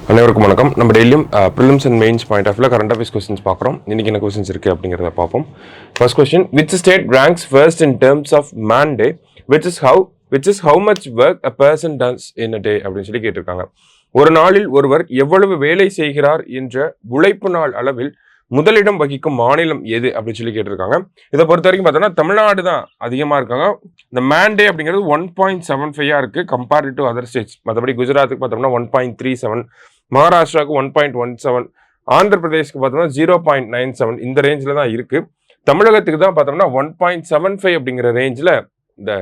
அனைவருக்கும் வணக்கம். நம்ம டெய்லியும் prelims and mains point of current affairs questions பார்க்குறோம். இன்னைக்கு என்ன கொஸ்டின்ஸ் இருக்குது அப்படிங்கிறத பார்ப்போம். First question, which state ranks first in terms of man day which is how much work a person does in a day அப்படின்னு சொல்லி கேட்டிருக்காங்க. ஒரு நாளில் ஒருவர் எவ்வளவு வேலை செய்கிறார் என்ற உழைப்பு நாள் அளவில் முதலிடம் வகிக்கும் மாநிலம் எது அப்படின்னு சொல்லி கேட்டிருக்காங்க. இதை பொறுத்த வரைக்கும் பார்த்தோம்னா தமிழ்நாடு தான் அதிகமாக இருக்காங்க. இந்த மேண்டே அப்படிங்கிறது 1.75 இருக்குது கம்பேர்ட் டு அதர் ஸ்டேட்ஸ். மற்றபடி குஜராத்துக்கு பார்த்தோம்னா 1.37, மகாராஷ்டிராவுக்கு 1.17, ஆந்திர பிரதேஷ்க்கு பார்த்தோம்னா 0.97 இந்த ரேஞ்சில் தான் இருக்குது. தமிழகத்துக்கு தான் பார்த்தோம்னா 1.75 அப்படிங்கிற ரேஞ்சில் இந்த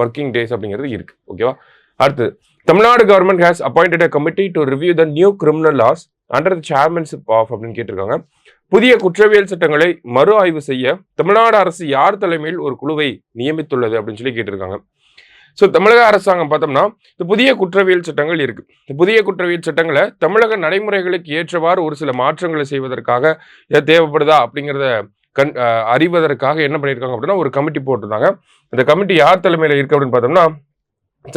ஒர்க்கிங் டேஸ் அப்படிங்கிறது இருக்குது. ஓகேவா? அடுத்து, Tamil Nadu government has appointed a committee to review the new criminal laws under the chairmanship of அப்படின்னு கேட்டிருக்காங்க. புதிய குற்றவியல் சட்டங்களை மறு ஆய்வு செய்ய தமிழ்நாடு அரசு யார் தலைமையில் ஒரு குழுவை நியமித்துள்ளது அப்படின்னு சொல்லி கேட்டிருக்காங்க. ஸோ தமிழக அரசாங்கம் பார்த்தோம்னா இந்த புதிய குற்றவியல் சட்டங்கள் இருக்கு. இந்த புதிய குற்றவியல் சட்டங்களை தமிழக நடைமுறைகளுக்கு ஏற்றவாறு ஒரு சில மாற்றங்களை செய்வதற்காக தேவைப்படுதா அப்படிங்கிறத அறிவதற்காக என்ன பண்ணியிருக்காங்க அப்படின்னா ஒரு கமிட்டி போட்டிருந்தாங்க. இந்த கமிட்டி யார் தலைமையில் இருக்கு அப்படின்னு பார்த்தோம்னா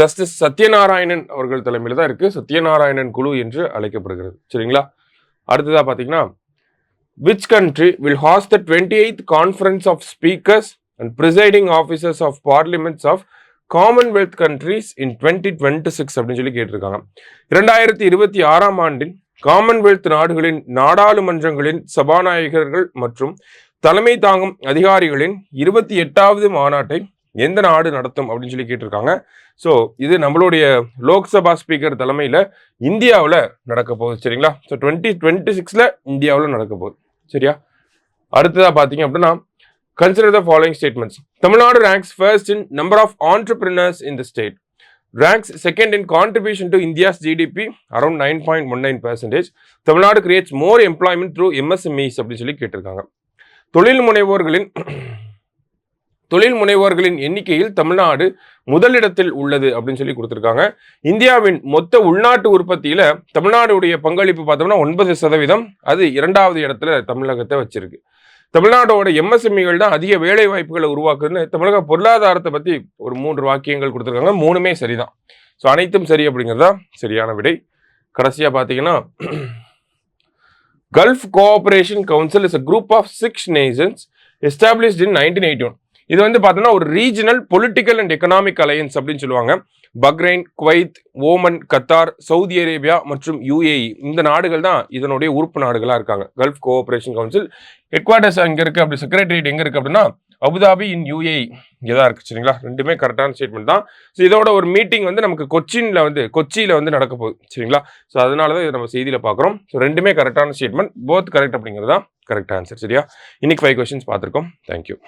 ஜஸ்டிஸ் சத்யநாராயணன் அவர்கள் தலைமையில் தான் இருக்கு. சத்யநாராயணன் குழு என்று அழைக்கப்படுகிறது. சரிங்களா? அடுத்ததா பார்த்தீங்கன்னா, which country will host the 28th conference of speakers and presiding officers of parliaments of commonwealth countries in 2026 அப்படின்னு சொல்லி கேட்டிருக்காங்க. 2026 ஆண்டின் காமன்வெல்த் நாடுகளின் நாடாளுமன்றங்களின் சபாநாயகர்கள் மற்றும் தலைமை தாங்கும் அதிகாரிகளின் 28வது மாநாட்டை எந்த நாடு நடத்தும் அப்படின்னு சொல்லி கேட்டிருக்காங்க. ஸோ இது நம்மளுடைய லோக்சபா ஸ்பீக்கர் தலைமையில் இந்தியாவில் நடக்க போகுது. சரிங்களா? ஸோ 2026 இந்தியாவில் நடக்க போகுது. சரியா? அடுத்ததா பார்த்தீங்க அப்படின்னா, consider the following statements. Tamil Nadu ranks first in number of entrepreneurs in the state, ranks second in contribution to India's GDP around 9.19%. Tamil Nadu creates more employment through MSMEs அப்படின்னு சொல்லி கேட்டிருக்காங்க. தொழில் முனைவோர்களின் எண்ணிக்கையில் தமிழ்நாடு முதலிடத்தில் உள்ளது அப்படின்னு சொல்லி கொடுத்துருக்காங்க. இந்தியாவின் மொத்த உள்நாட்டு உற்பத்தியில தமிழ்நாடுடைய பங்களிப்பு பார்த்தோம்னா 9%. அது 2வது இடத்துல தமிழகத்தை வச்சிருக்கு. தமிழ்நாடோட எம்எஸ்எம்இகள் தான் அதிக வேலை வாய்ப்புகளை உருவாக்குதுன்னு தமிழக பொருளாதாரத்தை பத்தி ஒரு 3 வாக்கியங்கள் கொடுத்துருக்காங்க. 3மே சரிதான். ஸோ அனைத்தும் சரி அப்படிங்கிறதா சரியான விடை. கடைசியா பார்த்தீங்கன்னா, Gulf Cooperation Council is a group of 6 nations established in 1981. இது வந்து பார்த்தோம்னா ஒரு regional political and economic alliance அப்படின்னு சொல்லுவாங்க. Bahrain, Kuwait, Oman, Qatar, Saudi Arabia மற்றும் யுஏஇ இந்த நாடுகள் தான் இதனுடைய உறுப்பு நாடுகளாக இருக்காங்க. கல்ஃப் கோஆபரேஷன் கவுன்சில் ஹெட்குவார்டர்ஸ் அங்கே இருக்கு. அப்படி செக்ரட்டரியேட் எங்கே இருக்கு அப்படின்னா அபுதாபி இன் யுஏஇ இங்கே தான் இருக்கு. சரிங்களா? ரெண்டுமே கரெக்டான ஸ்டேட்மெண்ட் தான். ஸோ இதோட ஒரு மீட்டிங் வந்து நமக்கு கொச்சியில் வந்து நடக்க போகுது. சரிங்களா? ஸோ அதனால தான் இதை நம்ம செய்தியில் பார்க்குறோம். ஸோ ரெண்டுமே கரெக்டான ஸ்டேட்மெண்ட், போத் கரெக்ட் அப்படிங்கிறது தான் கரெக்ட் ஆன்சர். சரியா? இன்னைக்கு 5 கொஸ்டின்ஸ் பார்த்துருக்கோம். தேங்க்யூ.